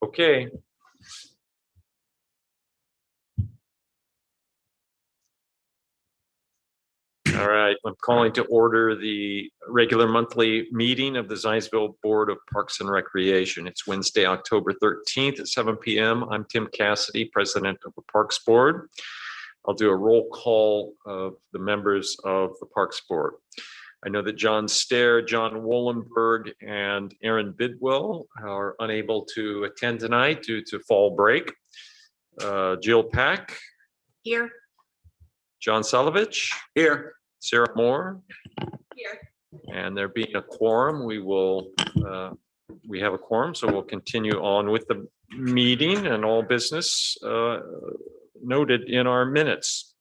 Okay. All right, I'm calling to order the regular monthly meeting of the Zionsville Board of Parks and Recreation. It's Wednesday, October 13th at 7 p.m. I'm Tim Cassidy, President of the Parks Board. I'll do a roll call of the members of the Parks Board. I know that John Stair, John Wollenberg, and Aaron Bidwell are unable to attend tonight due to fall break. Jill Pack. Here. John Solovich. Here. Sarah Moore. Here. And there being a quorum, we have a quorum, so we'll continue on with the meeting and all business noted in our minutes.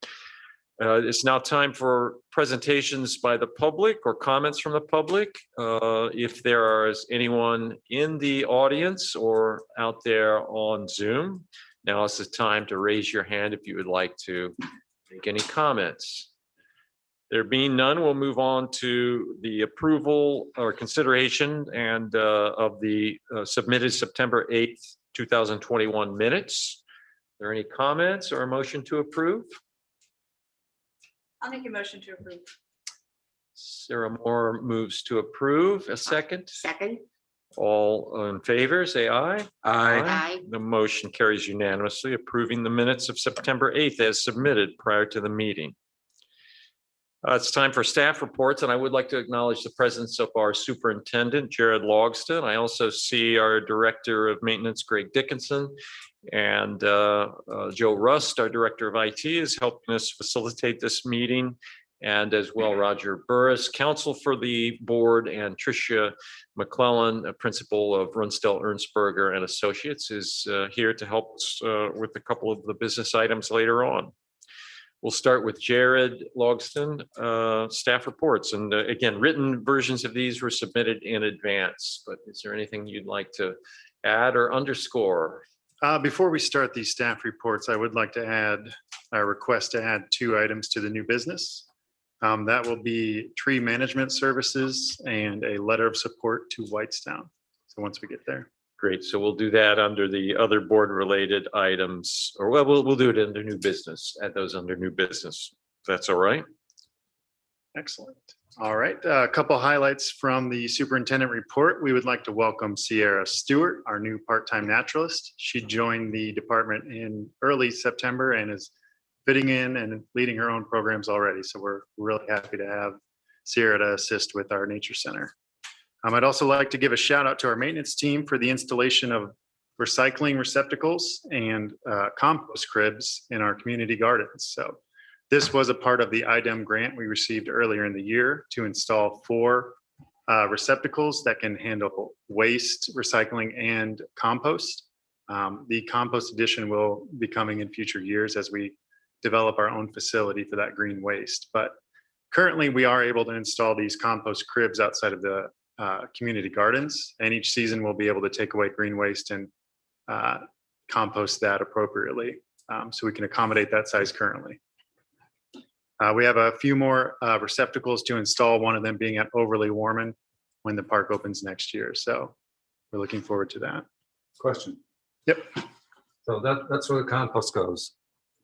It's now time for presentations by the public or comments from the public. If there is anyone in the audience or out there on Zoom, now is the time to raise your hand if you would like to make any comments. There being none, we'll move on to the approval or consideration and of the submitted September 8th, 2021 minutes. Are there any comments or a motion to approve? I'll make a motion to approve. Sarah Moore moves to approve. A second? Second. All in favor, say aye. Aye. The motion carries unanimously, approving the minutes of September 8th as submitted prior to the meeting. It's time for staff reports, and I would like to acknowledge the presence of our superintendent, Jared Logston. I also see our director of maintenance, Greg Dickinson, and Joe Rust, our director of IT, is helping us facilitate this meeting, and as well Roger Burris, counsel for the board, and Tricia McClellan, a principal of Runstell Ernstberger and Associates, is here to help us with a couple of the business items later on. We'll start with Jared Logston, staff reports. And again, written versions of these were submitted in advance, but is there anything you'd like to add or underscore? Before we start these staff reports, I would like to add a request to add 2 items to the new business. That will be tree management services and a letter of support to Whitestown. So once we get there. Great. So we'll do that under the other board related items, or well, we'll do it under new business, add those under new business. If that's all right. Excellent. All right. A couple highlights from the superintendent report. We would like to welcome Sierra Stewart, our new part-time naturalist. She joined the department in early September and is fitting in and leading her own programs already. So we're really happy to have Sierra to assist with our nature center. I'd also like to give a shout out to our maintenance team for the installation of recycling receptacles and compost cribs in our community gardens. So this was a part of the IDEM grant we received earlier in the year to install 4 receptacles that can handle waste, recycling, and compost. The compost edition will be coming in future years as we develop our own facility for that green waste. But currently we are able to install these compost cribs outside of the community gardens, and each season we'll be able to take away green waste and compost that appropriately, so we can accommodate that size currently. We have a few more receptacles to install, one of them being at Overly Warman when the park opens next year. So we're looking forward to that. Question. Yep. So that's where the compost goes,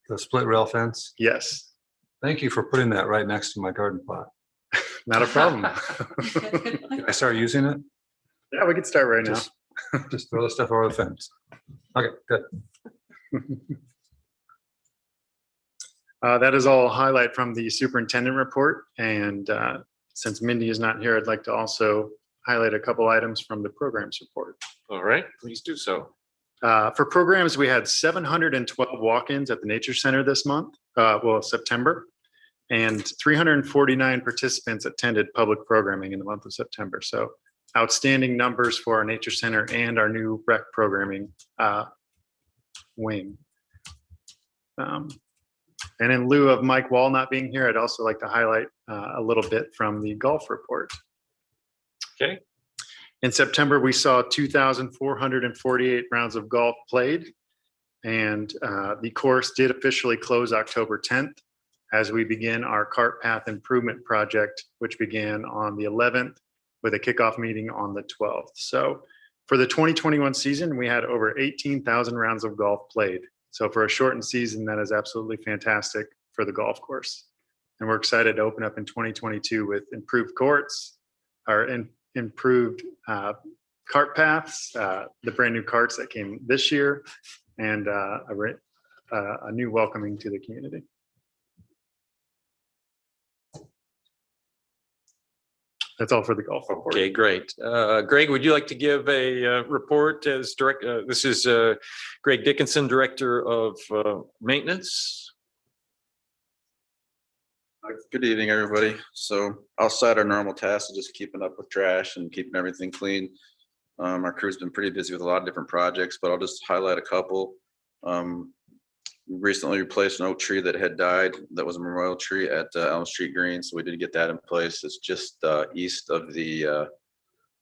the split rail fence. Yes. Thank you for putting that right next to my garden plot. Not a problem. Can I start using it? Yeah, we could start right now. Just throw the stuff over the fence. Okay, good. That is all highlight from the superintendent report. And since Mindy is not here, I'd like to also highlight a couple items from the programs report. All right, please do so. For programs, we had 712 walk-ins at the Nature Center this month, September, and 349 participants attended public programming in the month of September. So outstanding numbers for our Nature Center and our new rec programming wing. And in lieu of Mike Wall not being here, I'd also like to highlight a little bit from the golf report. Okay. In September, we saw 2,448 rounds of golf played, and the course did officially close October 10th as we begin our cart path improvement project, which began on the 11th with a kickoff meeting on the 12th. So For the 2021 season, we had over 18,000 rounds of golf played. So for a shortened season, that is absolutely fantastic for the golf course. And we're excited to open up in 2022 with improved courts, or improved cart paths, the brand new carts that came this year, and a new welcoming to the community. That's all for the golf report. Okay, great. Greg, would you like to give a report as director? This is Greg Dickinson, Director of Maintenance. Good evening, everybody. So outside our normal tasks of just keeping up with trash and keeping everything clean, our crew's been pretty busy with a lot of different projects, but I'll just highlight a couple. We recently replaced an oak tree that had died. That was a memorial tree at Elm Street Green, so we did get that in place. It's just east of the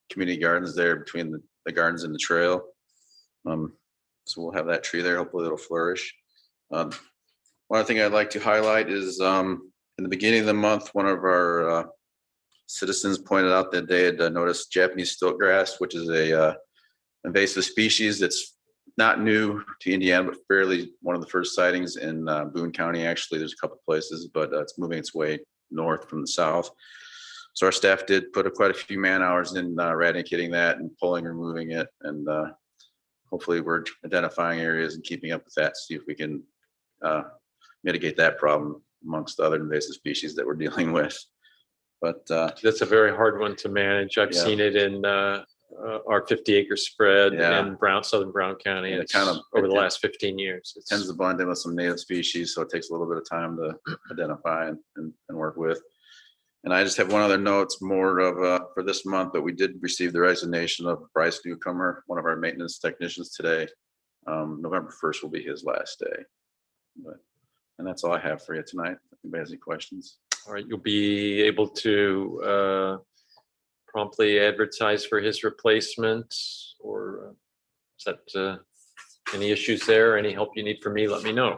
community gardens there, between the gardens and the trail. So we'll have that tree there. Hopefully it'll flourish. One other thing I'd like to highlight is in the beginning of the month, one of our citizens pointed out that they had noticed Japanese stilt grass, which is a invasive species that's not new to Indiana, but fairly one of the first sightings in Boone County. Actually, there's a couple places, but it's moving its way north from the south. So our staff did put quite a few man hours in eradicating that and pulling and removing it. And hopefully we're identifying areas and keeping up with that to see if we can mitigate that problem amongst the other invasive species that we're dealing with. But That's a very hard one to manage. I've Yeah. seen it in our 50-acre spread Yeah. in southern Brown County. Yeah, It's kind of- over the last 15 years. it tends to blend in with some native species, so it takes a little bit of time to identify and work with. And I just have one other note. It's more of for this month, but we did receive the resignation of Bryce Newcomer, one of our maintenance technicians today. November 1st will be his last day. And that's all I have for you tonight. If anybody has any questions. All right, you'll be able to promptly advertise for his replacement, or is that any issues there? Any help you need from me, let me know.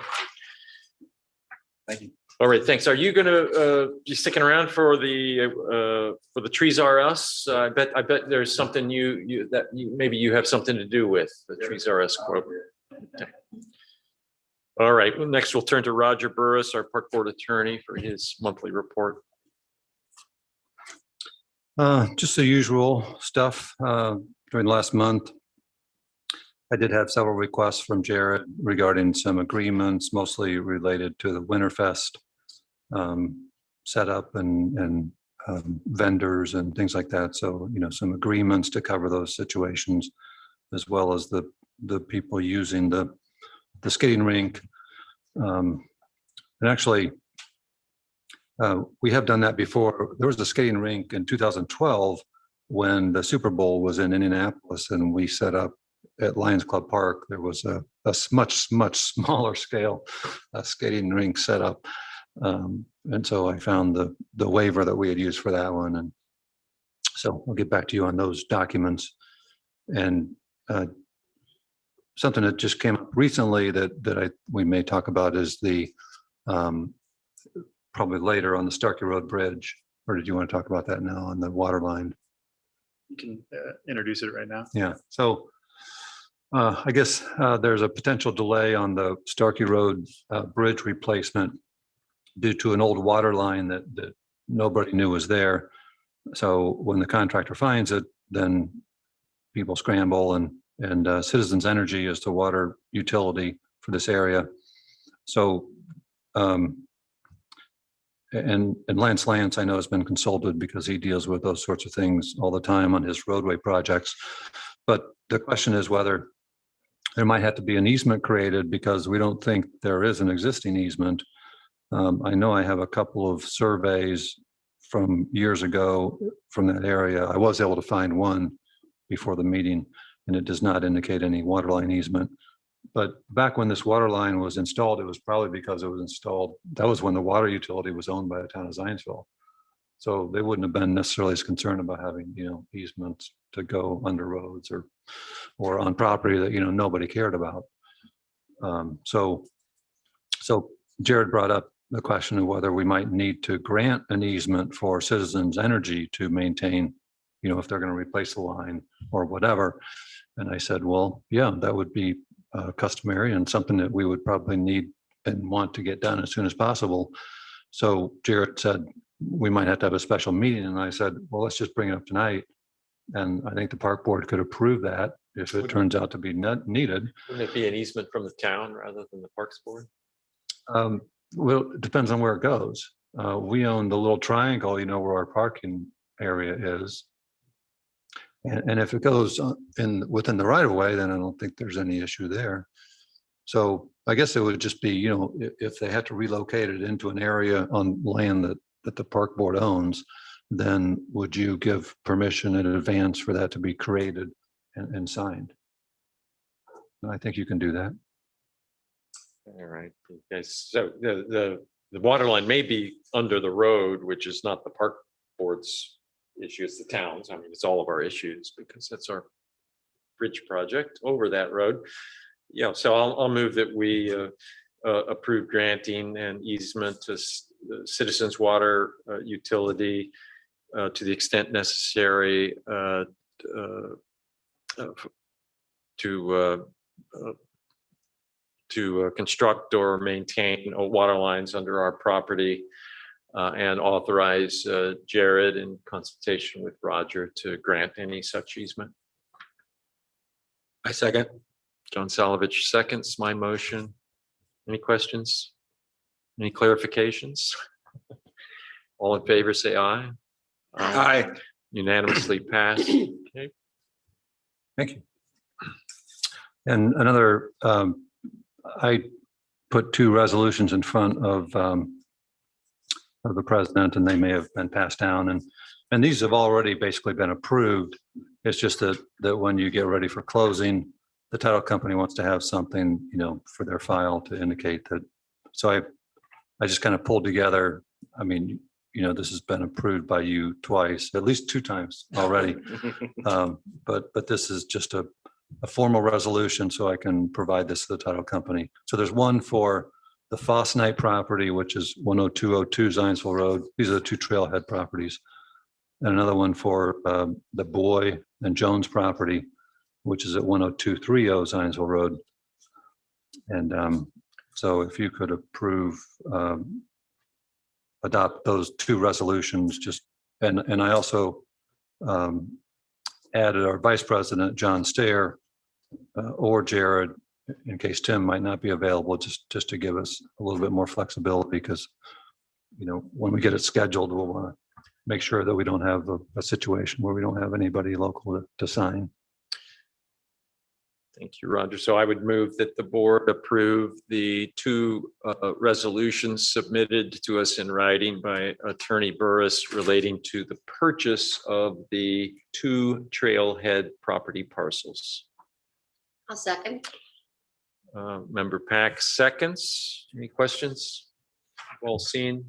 Thank you. All right, thanks. Are you gonna be sticking around for the Trees R Us? I bet there's something maybe you have something to do with the Trees R Us quote. Okay. All right, well, next we'll turn to Roger Burris, our Park Board Attorney, for his monthly report. Just the usual stuff. During the last month, I did have several requests from Jared regarding some agreements, mostly related to the Winterfest setup and vendors and things like that. So, some agreements to cover those situations, as well as the people using the skating rink. And actually, we have done that before. There was a skating rink in 2012 when the Super Bowl was in Indianapolis, and we set up at Lions Club Park. There was a much smaller scale skating rink set up. And so I found the waiver that we had used for that one. And so I'll get back to you on those documents. And something that just came up recently that we may talk about is the probably later on the Starkey Road Bridge. Or did you want to talk about that now on the water line? You can introduce it right now. Yeah. So I guess there's a potential delay on the Starkey Road Bridge replacement due to an old water line that nobody knew was there. So when the contractor finds it, then people scramble, and Citizens Energy is the water utility for this area. So and Lance I know has been consulted because he deals with those sorts of things all the time on his roadway projects. But the question is whether there might have to be an easement created, because we don't think there is an existing easement. I know I have a couple of surveys from years ago from that area. I was able to find one before the meeting, and it does not indicate any water line easement. But back when this water line was installed, it was probably because it was installed. That was when the water utility was owned by the town of Zionsville. So they wouldn't have been necessarily as concerned about having, easements to go under roads or on property that, nobody cared about. So Jared brought up the question of whether we might need to grant an easement for Citizens Energy to maintain if they're going to replace the line or whatever. And I said, well, yeah, that would be customary and something that we would probably need and want to get done as soon as possible. So Jared said, we might have to have a special meeting. And I said, well, let's just bring it up tonight. And I think the park board could approve that if it turns out to be needed. Wouldn't it be an easement from the town rather than the Parks Board? Well, it depends on where it goes. We own the little triangle, where our parking area is. And if it goes within the right of way, then I don't think there's any issue there. So I guess it would just be, if they had to relocate it into an area on land that the park board owns, then would you give permission in advance for that to be created and signed? And I think you can do that. All right, okay, so the water line may be under the road, which is not the park board's issue, it's the town's. I mean, it's all of our issues because that's our bridge project over that road. Yeah, so I'll move that we approve granting an easement to Citizens Water Utility to the extent necessary to construct or maintain water lines under our property and authorize Jared in consultation with Roger to grant any such easement. I second. John Salovich seconds my motion. Any questions? Any clarifications? All in favor, say aye. Aye. Unanimously passed. Okay. Thank you. And another, I put two resolutions in front of the president, and they may have been passed down, and these have already basically been approved. It's just that when you get ready for closing, the title company wants to have something, for their file to indicate that. So I just kind of pulled together. I mean, this has been approved by you twice, at least 2 times already. But this is just a formal resolution, so I can provide this to the title company. So there's one for the Foss Knight property, which is 10202 Zionsville Road. These are the 2 trailhead properties. And another one for the Boy and Jones property, which is at 10230 Zionsville Road. And so if you could approve, adopt those 2 resolutions, and I also added our Vice President, John Stair, or Jared, in case Tim might not be available, just to give us a little bit more flexibility, because, when we get it scheduled, we'll want to make sure that we don't have a situation where we don't have anybody local to sign. Thank you, Roger. So I would move that the board approve the 2 resolutions submitted to us in writing by Attorney Burris relating to the purchase of the 2 trailhead property parcels. I'll second. Member Pack seconds. Any questions? All seen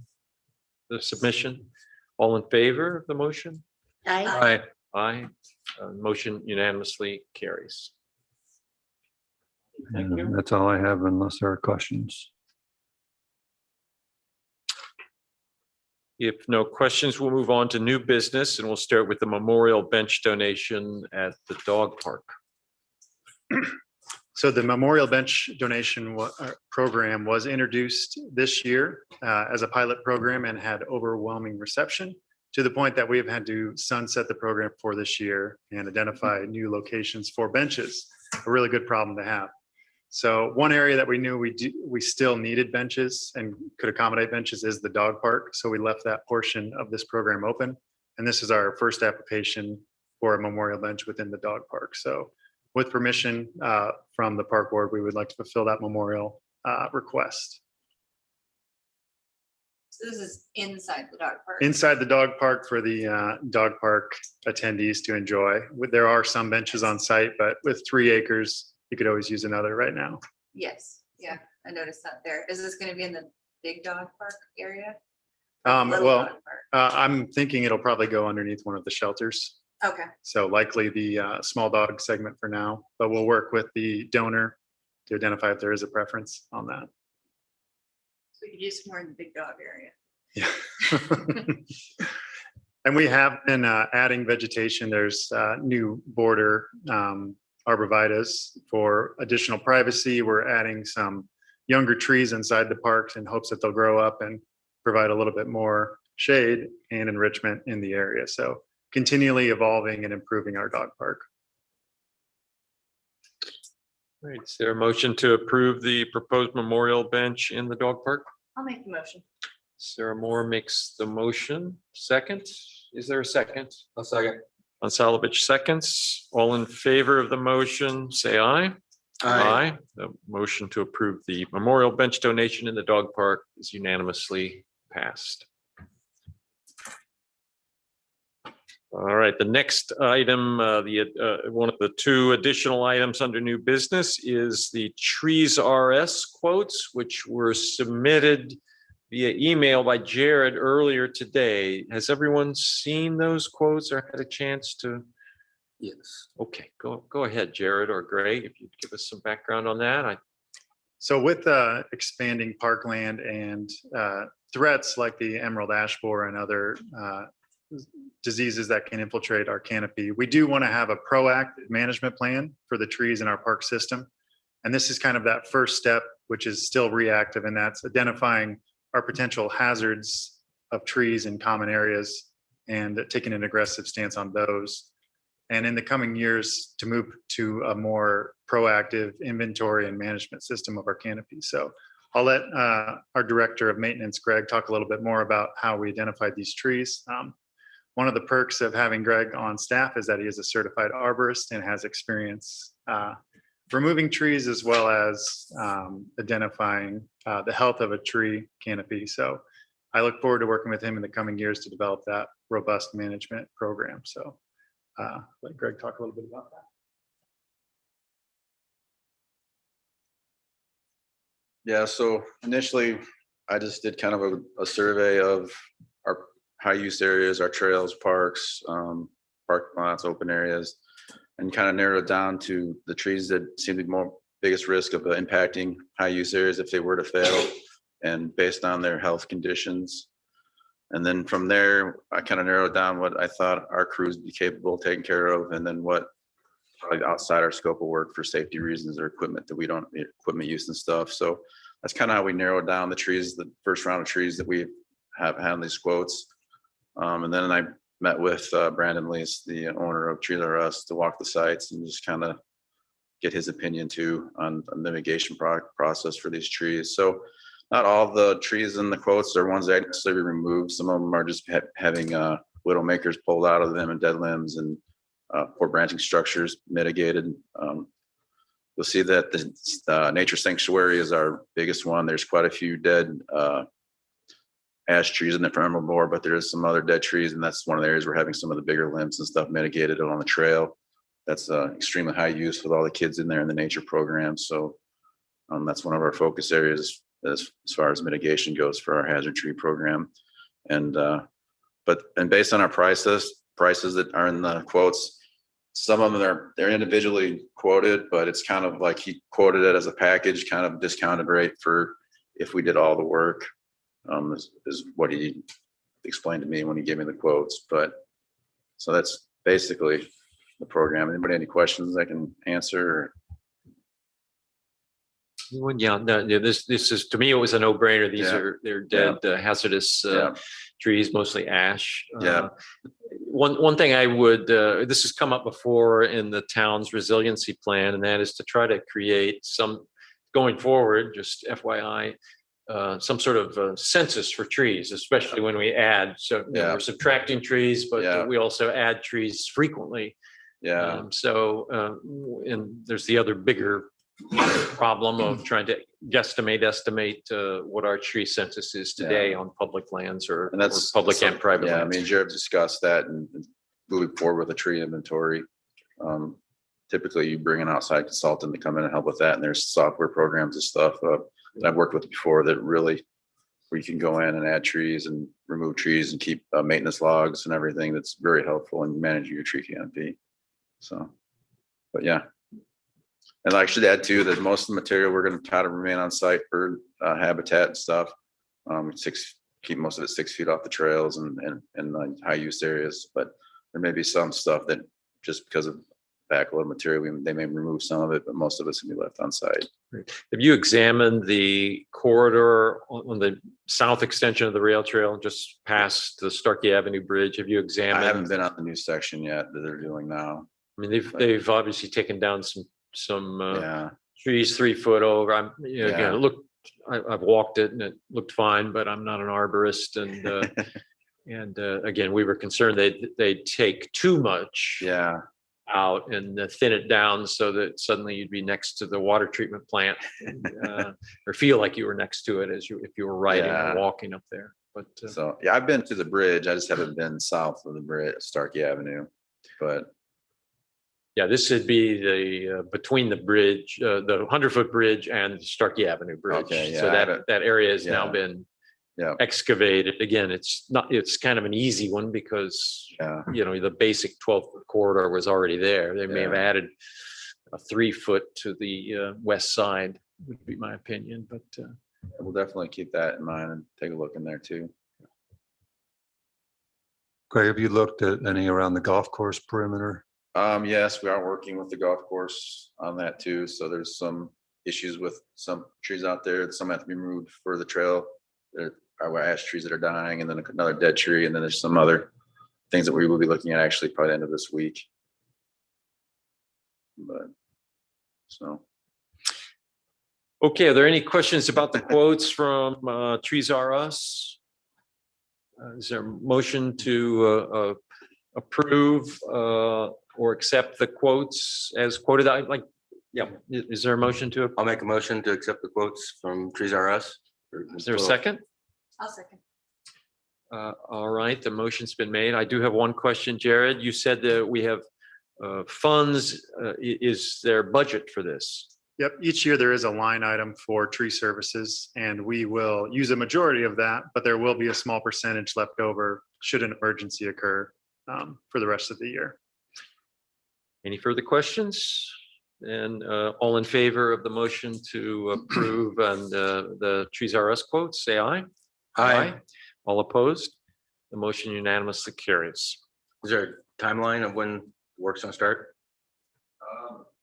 the submission? All in favor of the motion? Aye. Aye. Motion unanimously carries. Thank you. And that's all I have, unless there are questions. If no questions, we'll move on to new business, and we'll start with the memorial bench donation at the dog park. So the memorial bench donation program was introduced this year as a pilot program and had overwhelming reception, to the point that we have had to sunset the program for this year and identify new locations for benches. A really good problem to have. So one area that we knew we still needed benches and could accommodate benches is the dog park. So we left that portion of this program open. And this is our first application for a memorial bench within the dog park. So with permission from the park board, we would like to fulfill that memorial request. So this is inside the dog park. Inside the dog park for the dog park attendees to enjoy. There are some benches on site, but with 3 acres, you could always use another right now. Yes, yeah, I noticed that there. Is this going to be in the big dog park area? Well, Dog park? I'm thinking it'll probably go underneath one of the shelters. Okay, So likely the small dog segment for now, but we'll work with the donor to identify if there is a preference on that. so we could use more in the big dog area. Yeah. And we have been adding vegetation. There's new border arborvitaes for additional privacy. We're adding some younger trees inside the parks in hopes that they'll grow up and provide a little bit more shade and enrichment in the area. So continually evolving and improving our dog park. Right, is there a motion to approve the proposed memorial bench in the dog park? I'll make the motion. Sarah Moore makes the motion. Second, is there a second? A second. Konsalovich seconds. All in favor of the motion, say aye. Aye. The motion to approve the memorial bench donation in the dog park is unanimously passed. All right, the next item, one of the two additional items under new business is the Trees RS quotes, which were submitted via email by Jared earlier today. Has everyone seen those quotes or had a chance to? Yes. Okay, go ahead, Jared or Greg, if you'd give us some background on that. So with expanding parkland and threats like the emerald ash borer and other diseases that can infiltrate our canopy, we do want to have a proactive management plan for the trees in our park system. And this is kind of that first step, which is still reactive, and that's identifying our potential hazards of trees in common areas and taking an aggressive stance on those. And in the coming years, to move to a more proactive inventory and management system of our canopy. So I'll let our Director of Maintenance, Greg, talk a little bit more about how we identified these trees. One of the perks of having Greg on staff is that he is a certified arborist and has experience removing trees as well as identifying the health of a tree canopy. So I look forward to working with him in the coming years to develop that robust management program. So let Greg talk a little bit about that. Yeah, so initially I just did kind of a survey of our high use areas, our trails, parks, park lots, open areas, and kind of narrowed down to the trees that seem to be more biggest risk of impacting high use areas if they were to fail, and based on their health conditions. And then from there, I kind of narrowed down what I thought our crews would be capable of taking care of, and then what probably outside our scope of work for safety reasons or equipment that we don't, equipment use and stuff. So that's kind of how we narrowed down the trees, the first round of trees that we have had on these quotes. And then I met with Brandon Lease, the owner of Trees R Us, to walk the sites and just kind of get his opinion too on the mitigation process for these trees. So not all the trees in the quotes are ones that necessarily removed. Some of them are just having widow makers pulled out of them and dead limbs and poor branching structures mitigated. You'll see that the nature sanctuary is our biggest one. There's quite a few dead ash trees in the emerald borer, but there is some other dead trees, and that's one of the areas we're having some of the bigger limbs and stuff mitigated on the trail. That's extremely high use with all the kids in there in the nature program. So that's one of our focus areas as far as mitigation goes for our hazard tree program. And based on our prices that are in the quotes, some of them they're individually quoted, but it's kind of like he quoted it as a package, kind of discounted rate for if we did all the work. Is what he explained to me when he gave me the quotes. But so that's basically the program. Anybody any questions I can answer? Yeah, no, this is, to me, it was a no-brainer. They're dead hazardous trees, mostly ash. One thing I would, this has come up before in the town's resiliency plan, and that is to try to create some, going forward, just FYI, some sort of census for trees, especially when we add. So we're subtracting trees, but we also add trees frequently. And there's the other bigger problem of trying to estimate what our tree census is today on public lands or public and private lands. I mean, Jared discussed that and moving forward with a tree inventory. Typically you bring an outside consultant to come in and help with that. And there's software programs and stuff that I've worked with before that really, where you can go in and add trees and remove trees and keep maintenance logs and everything. That's very helpful in managing your tree canopy. So, but yeah. And I should add too, that most of the material we're going to try to remain on site for habitat and stuff. keep most of it 6 feet off the trails and high use areas, but there may be some stuff that just because of backload material, they may remove some of it, but most of it's gonna be left on site. Have you examined the corridor on the south extension of the rail trail just past the Starkey Avenue Bridge? Have you I examined? haven't been on the new section yet that they're doing now. I mean, they've obviously taken down some Yeah, trees 3 foot over. Again, Yeah. it looked, I've walked it and it looked fine, but I'm not an arborist and again, we were concerned they'd take too much yeah, out and thin it down so that suddenly you'd be next to the water treatment plant or feel like you were next to it if you were riding Yeah. or walking up there. But so, yeah, I've been to the bridge. I just haven't been south of the bridge, Starkey Avenue, but yeah, this would be the between the bridge, the 100-foot bridge and the Starkey Avenue Bridge. Okay, So yeah, that area has now yeah. been Yeah. excavated. Again, it's kind of an easy one because yeah, the basic 12-foot corridor was already there. They may have Yeah. added a 3-foot to the west side, would be my opinion, but we'll definitely keep that in mind and take a look in there too. Greg, have you looked at any around the golf course perimeter? Yes, we are working with the golf course on that too. So there's some issues with some trees out there. Some have to be removed for the trail. There are ash trees that are dying and then another dead tree. And then there's some other things that we will be looking at actually probably the end of this week. But so. okay, are there any questions about the quotes from Trees R Us? Is there a motion to approve or accept the quotes as quoted? Is there a motion to? I'll make a motion to accept the quotes from Trees R Us. Is there a second? I'll second. All right, the motion's been made. I do have one question, Jared. You said that we have funds. Is there budget for this? Yep, each year there is a line item for tree services and we will use a majority of that, but there will be a small percentage left over should an emergency occur for the rest of the year. Any further questions? And all in favor of the motion to approve and the Trees R Us quotes, say aye. Aye. All opposed? The motion unanimously carries. Is there a timeline of when work's gonna start?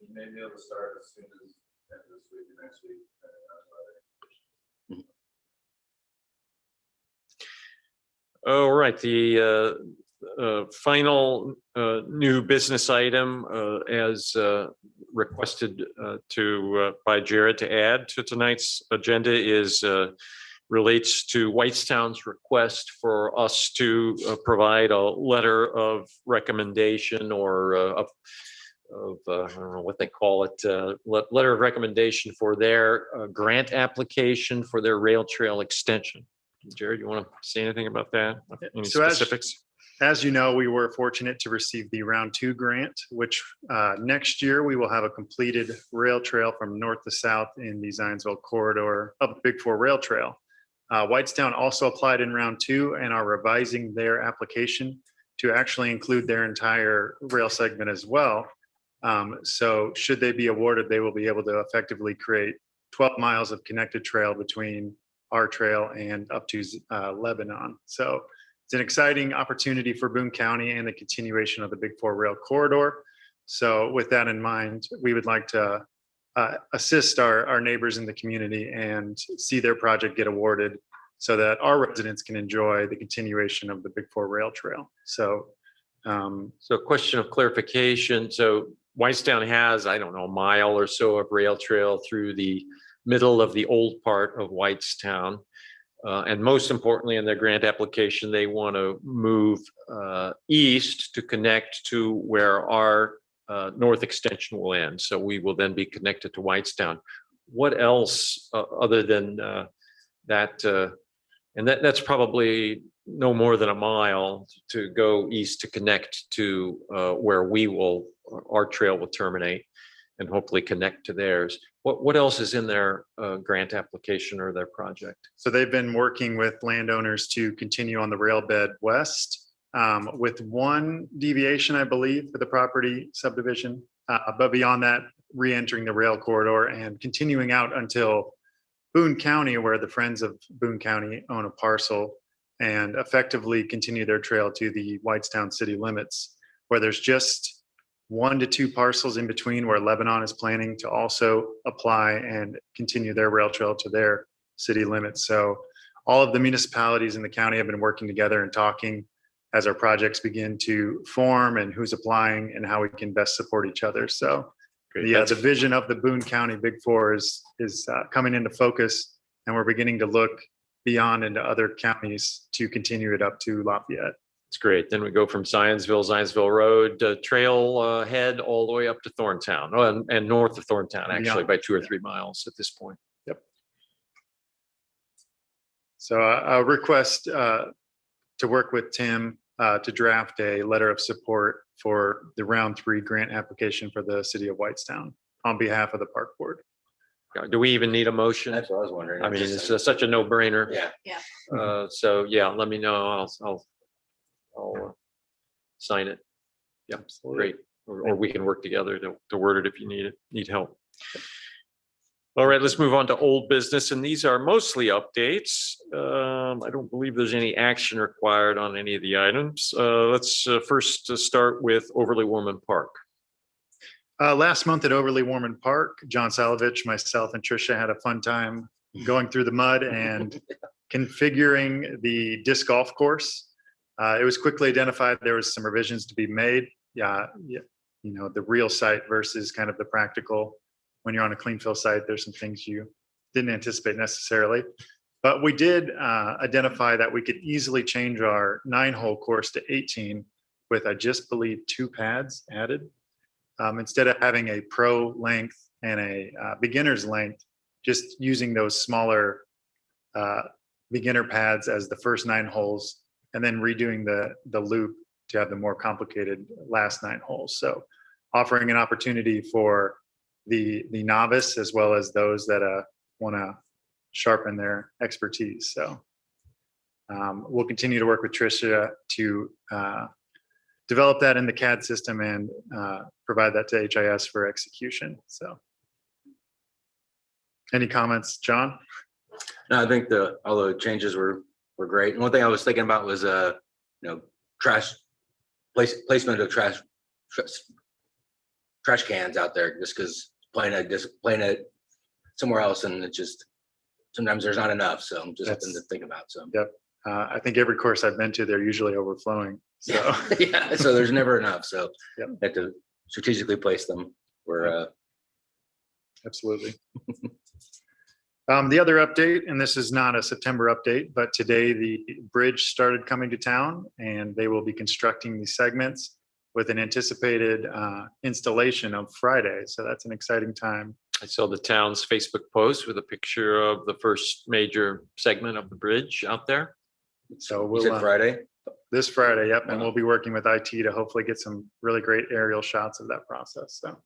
You may be able to start as soon as this week or next week. All right, the final new business item as requested by Jared to add to tonight's agenda is relates to Whitestown's request for us to provide a letter of recommendation or I don't know what they call it, letter of recommendation for their grant application for their rail trail extension. Jared, you want to say anything about that? Any So specifics? As you know, we were fortunate to receive the round 2 grant, which next year we will have a completed rail trail from north to south in the Zionsville corridor of the Big 4 rail trail. Whitestown also applied in round 2 and are revising their application to actually include their entire rail segment as well. So should they be awarded, they will be able to effectively create 12 miles of connected trail between our trail and up to Lebanon. So it's an exciting opportunity for Boone County and the continuation of the Big 4 rail corridor. So with that in mind, we would like to assist our neighbors in the community and see their project get awarded so that our residents can enjoy the continuation of the Big 4 rail trail. So So a question of clarification. So Whitestown has, I don't know, a mile or so of rail trail through the middle of the old part of Whitestown. And most importantly, in their grant application, they want to move east to connect to where our north extension will end. So we will then be connected to Whitestown. What else other than that? And that's probably no more than a mile to go east to connect to where our trail will terminate and hopefully connect to theirs. What else is in their grant application or their project? So they've been working with landowners to continue on the rail bed west with one deviation, I believe, for the property subdivision. But beyond that, re-entering the rail corridor and continuing out until Boone County, where the Friends of Boone County own a parcel and effectively continue their trail to the Whitestown city limits, where there's just 1 to 2 parcels in between where Lebanon is planning to also apply and continue their rail trail to their city limits. So all of the municipalities in the county have been working together and talking as our projects begin to form and who's applying and how we can best support each other. So the vision of the Boone County Big Four is coming into focus, and we're beginning to look beyond into other counties to continue it up to Lafayette. It's great. Then we go from Zionsville Road, trail head all the way up to Thorntown, and north of Thorntown, actually, by 2 or 3 miles at this point. Yep. So a request to work with Tim to draft a letter of support for the round 3 grant application for the city of Whitestown on behalf of the park board. Do we even need a motion? That's what I was wondering. I mean, it's such a no-brainer. Yeah. So yeah, let me know. I'll sign it. Yeah, great. Or we can work together to word it if you need help. All right, let's move on to old business, and these are mostly updates. I don't believe there's any action required on any of the items. Let's first start with Overly Warman Park. Last month at Overly Warman Park, John Salovich, myself, and Tricia had a fun time going through the mud and configuring the disc golf course. It was quickly identified there was some revisions to be made. Yeah, you know, the real site versus kind of the practical. When you're on a clean fill site, there's some things you didn't anticipate necessarily. But we did identify that we could easily change our 9-hole course to 18 with, I just believe, 2 pads added. Instead of having a pro length and a beginner's length, just using those smaller beginner pads as the first 9 holes, and then redoing the loop to have the more complicated last 9 holes. So offering an opportunity for the novice as well as those that want to sharpen their expertise. So we'll continue to work with Tricia to develop that in the CAD system and provide that to HIS for execution. So any comments, John? No, I think all the changes were great. And one thing I was thinking about was trash placement of trash cans out there, just because playing it somewhere else, and it just sometimes there's not enough. So just something to think about. So yep. I think every course I've been to, they're usually overflowing. So yeah, so there's never enough. So yep. You have to strategically place them where absolutely. The other update, and this is not a September update, but today the bridge started coming to town, and they will be constructing these segments with an anticipated installation of Friday. So that's an exciting time. I saw the town's Facebook post with a picture of the first major segment of the bridge out there. So you we'll said Friday. This Friday, yep, and Wow. we'll be working with IT to hopefully get some really great aerial shots of that process. So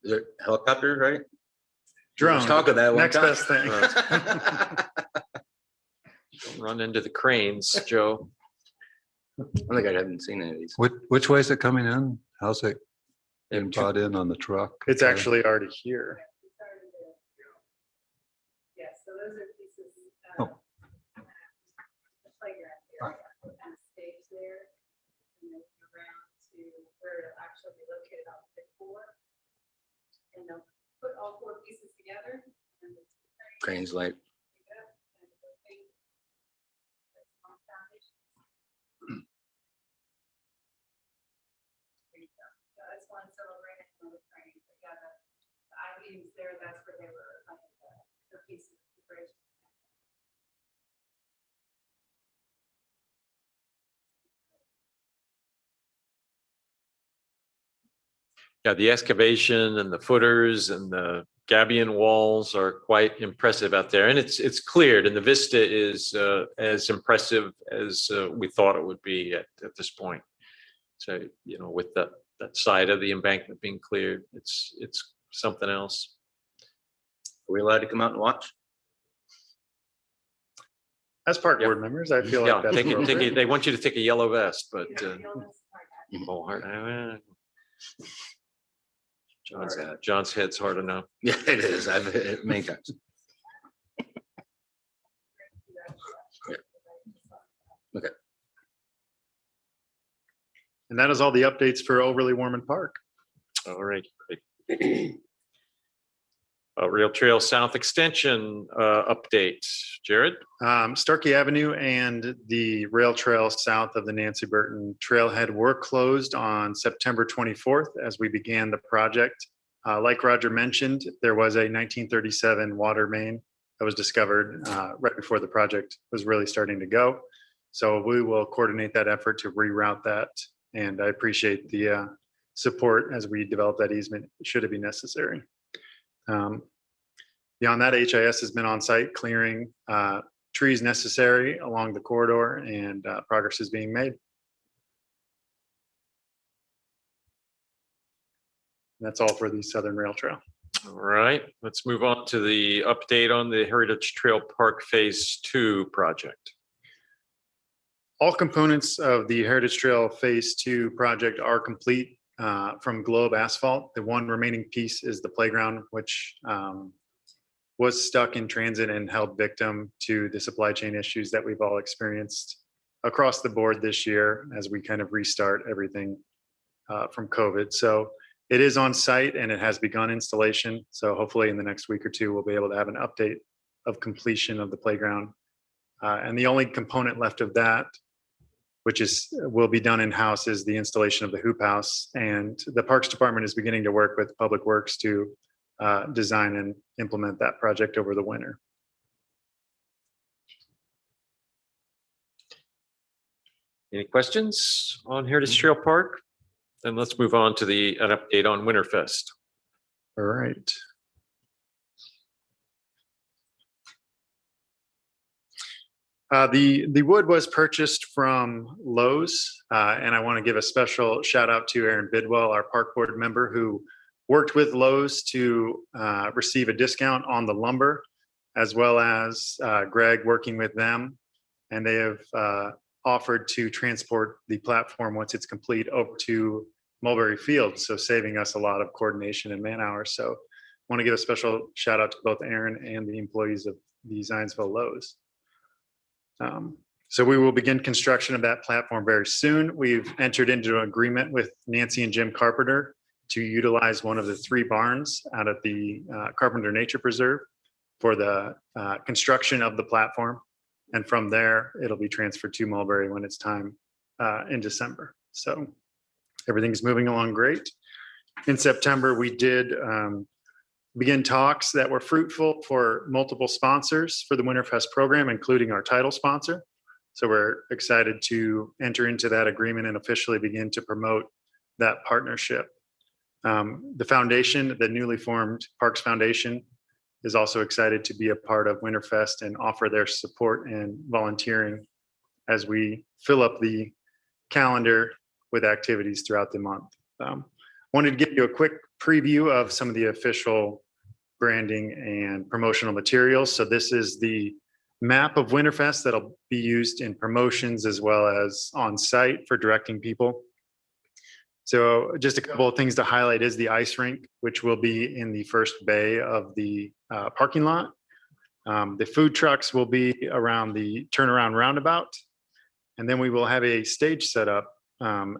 Is it helicopter, right? drone, Let's talk of that one next time. best thing. Don't run into the cranes, Joe. I think I haven't seen any of these. Which way is it coming in? How's it being brought in on the truck? It's actually already here. Yes, so those are pieces. Oh. The playground area, kind of stage there, and then around to where it'll actually be located on the floor. And they'll put all 4 pieces together. And it's Cranes like that's one celebrating another training together. The I-beams there, that's where they were like the pieces of the bridge. Yeah, the excavation and the footers and the gabion walls are quite impressive out there, and it's cleared, and the vista is as impressive as we thought it would be at this point. So, you know, with that side of the embankment being cleared, it's something else. Are we allowed to come out and watch? As park Yep. board members, I feel Yeah, like that's take it. appropriate. They want you to take a yellow vest, but Mm-hmm. oh, John's head's hard enough. Yeah, it is. I've hit it many times. Okay. And that is all the updates for Overly Warman Park. All right. Great. Rail Trail South Extension update. Jared? Starkey Avenue and the rail trail south of the Nancy Burton Trailhead were closed on September 24th as we began the project. Like Roger mentioned, there was a 1937 water main that was discovered right before the project was really starting to go. So we will coordinate that effort to reroute that. And I appreciate the support as we develop that easement, should it be necessary. Beyond that, HIS has been on site clearing trees necessary along the corridor, and progress is being made. That's all for the Southern Rail Trail. All right, let's move on to the update on the Heritage Trail Park Phase 2 project. All components of the Heritage Trail Phase 2 project are complete from Globe Asphalt. The one remaining piece is the playground, which was stuck in transit and held victim to the supply chain issues that we've all experienced across the board this year as we kind of restart everything from COVID. So it is on site and it has begun installation. So hopefully in the next week or two, we'll be able to have an update of completion of the playground. And the only component left of that, which will be done in-house, is the installation of the hoop house. And the Parks Department is beginning to work with Public Works to design and implement that project over the winter. Any questions on Heritage Trail Park? Then let's move on to an update on Winterfest. All right. The wood was purchased from Lowe's, and I want to give a special shout out to Aaron Bidwell, our park board member, who worked with Lowe's to receive a discount on the lumber, as well as Greg working with them. And they have offered to transport the platform once it's complete over to Mulberry Field, so saving us a lot of coordination and man hours. So I want to give a special shout out to both Aaron and the employees of the Zionsville Lowe's. So we will begin construction of that platform very soon. We've entered into an agreement with Nancy and Jim Carpenter to utilize one of the 3 barns out at the Carpenter Nature Preserve for the construction of the platform. And from there, it'll be transferred to Mulberry when it's time in December. So everything's moving along great. In September, we did begin talks that were fruitful for multiple sponsors for the Winterfest program, including our title sponsor. So we're excited to enter into that agreement and officially begin to promote that partnership. The foundation, the newly formed Parks Foundation, is also excited to be a part of Winterfest and offer their support and volunteering as we fill up the calendar with activities throughout the month. Wanted to give you a quick preview of some of the official branding and promotional materials. So this is the map of Winterfest that'll be used in promotions as well as on site for directing people. So just a couple of things to highlight is the ice rink, which will be in the first bay of the parking lot. The food trucks will be around the turnaround roundabout. And then we will have a stage set up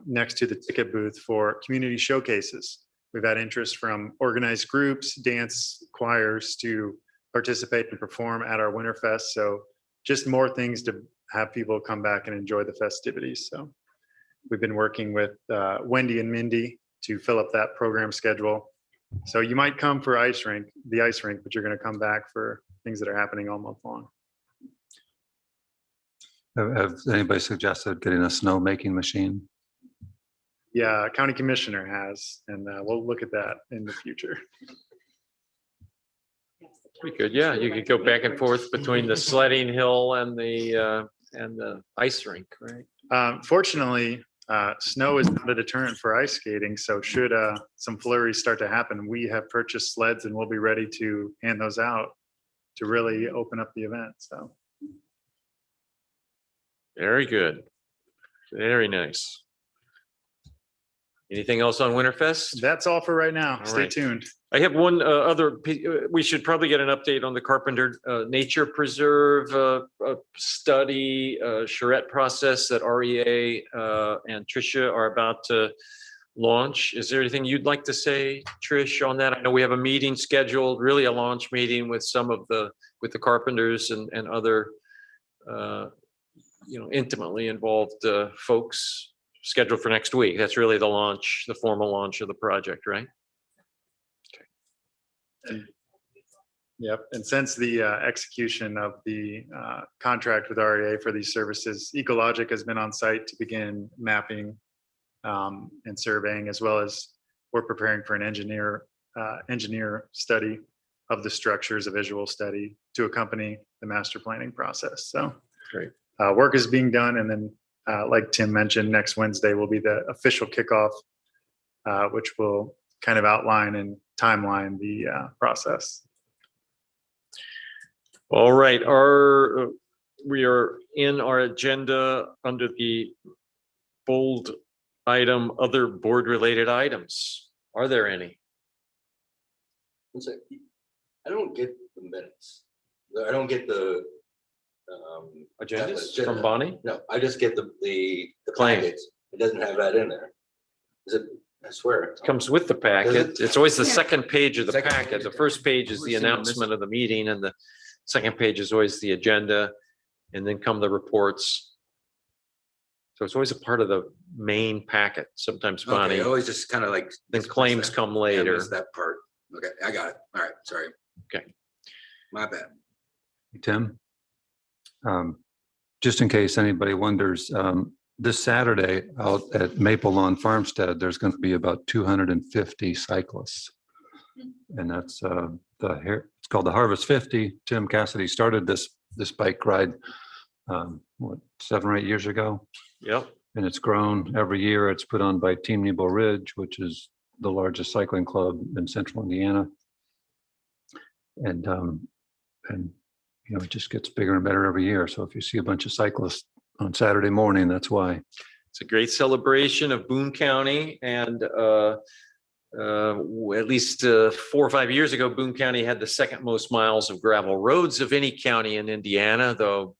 next to the ticket booth for community showcases. We've had interest from organized groups, dance choirs to participate and perform at our Winterfest. So just more things to have people come back and enjoy the festivities. So we've been working with Wendy and Mindy to fill up that program schedule. So you might come for the ice rink, but you're going to come back for things that are happening all month long. Have anybody suggested getting a snow making machine? Yeah, county commissioner has, and we'll look at that in the future. Pretty good. Yeah, you could go back and forth between the sledding hill and the ice rink, right? Fortunately, snow is not a deterrent for ice skating. So should some flurries start to happen, we have purchased sleds and we'll be ready to hand those out to really open up the event. So Very good. Very nice. Anything else on Winterfest? that's all for right now. All Stay right. tuned. I have one we should probably get an update on the Carpenter Nature Preserve study, charrette process that REA and Tricia are about to launch. Is there anything you'd like to say, Trish, on that? I know we have a meeting scheduled, really a launch meeting with with the Carpenters and other, intimately involved folks scheduled for next week. That's really the launch, the formal launch of the project, right? Yep, and since the execution of the contract with REA for these services, Ecologic has been on site to begin mapping and surveying, as well as we're preparing for an engineer study of the structures, a visual study to accompany the master planning process. So Great. Work is being done, and then like Tim mentioned, next Wednesday will be the official kickoff, which will kind of outline and timeline the process. All right, we are in our agenda under the bold item, other board-related items. Are there any? I don't get the minutes. I don't get the Agendas agenda. from Bonnie? No, I just get the Claim. packets. It doesn't have that in there. Is it? I swear. It comes with the Does packet. it? It's always the Yeah. second page of the Second packet. page. The first page is I've the always seen them announcement of the meeting, and the second page is always the agenda, and then come the reports. So it's always a part of the main packet. Sometimes Okay, Bonnie, I always just kind of like. then claims come Yeah, I later. missed that part. Okay, I got it. All right, sorry. Okay. My bad. Tim? Just in case anybody wonders, this Saturday out at Maple Lawn Farmstead, there's going to be about 250 cyclists. And that's it's called the Harvest 50. Tim Cassidy started this bike ride, 7 or 8 years ago. Yep. And it's grown every year. It's put on by Team Nebo Ridge, which is the largest cycling club in central Indiana. And it just gets bigger and better every year. So if you see a bunch of cyclists on Saturday morning, that's why. It's a great celebration of Boone County, and at least 4 or 5 years ago, Boone County had the second most miles of gravel roads of any county in Indiana, though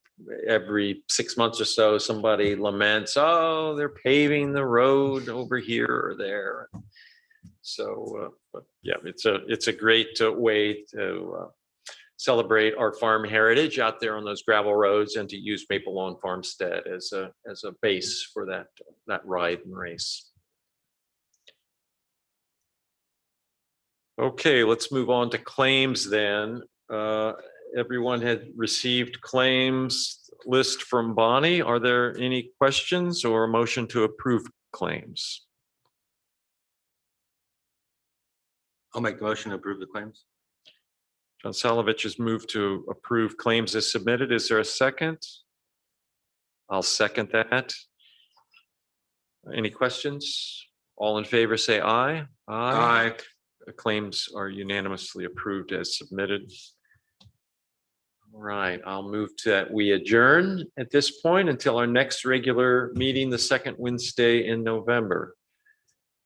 every 6 months or so, somebody laments, oh, they're paving the road over here or there. So, but yeah, it's a great way to celebrate our farm heritage out there on those gravel roads, and to use Maple Lawn Farmstead as a base for that ride and race. Okay, let's move on to claims then. Everyone had received claims list from Bonnie. Are there any questions or a motion to approve claims? I'll make the motion to approve the claims. John Salovich has moved to approve claims as submitted. Is there a second? I'll second that. Any questions? All in favor, say aye. Aye. The claims are unanimously approved as submitted. All right, I'll move to that. We adjourn at this point until our next regular meeting, the second Wednesday in November.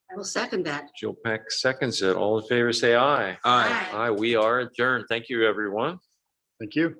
I will second that. Jill Peck seconds it. All in favor, say aye. Aye. Aye, we are adjourned. Thank you, everyone. Thank you.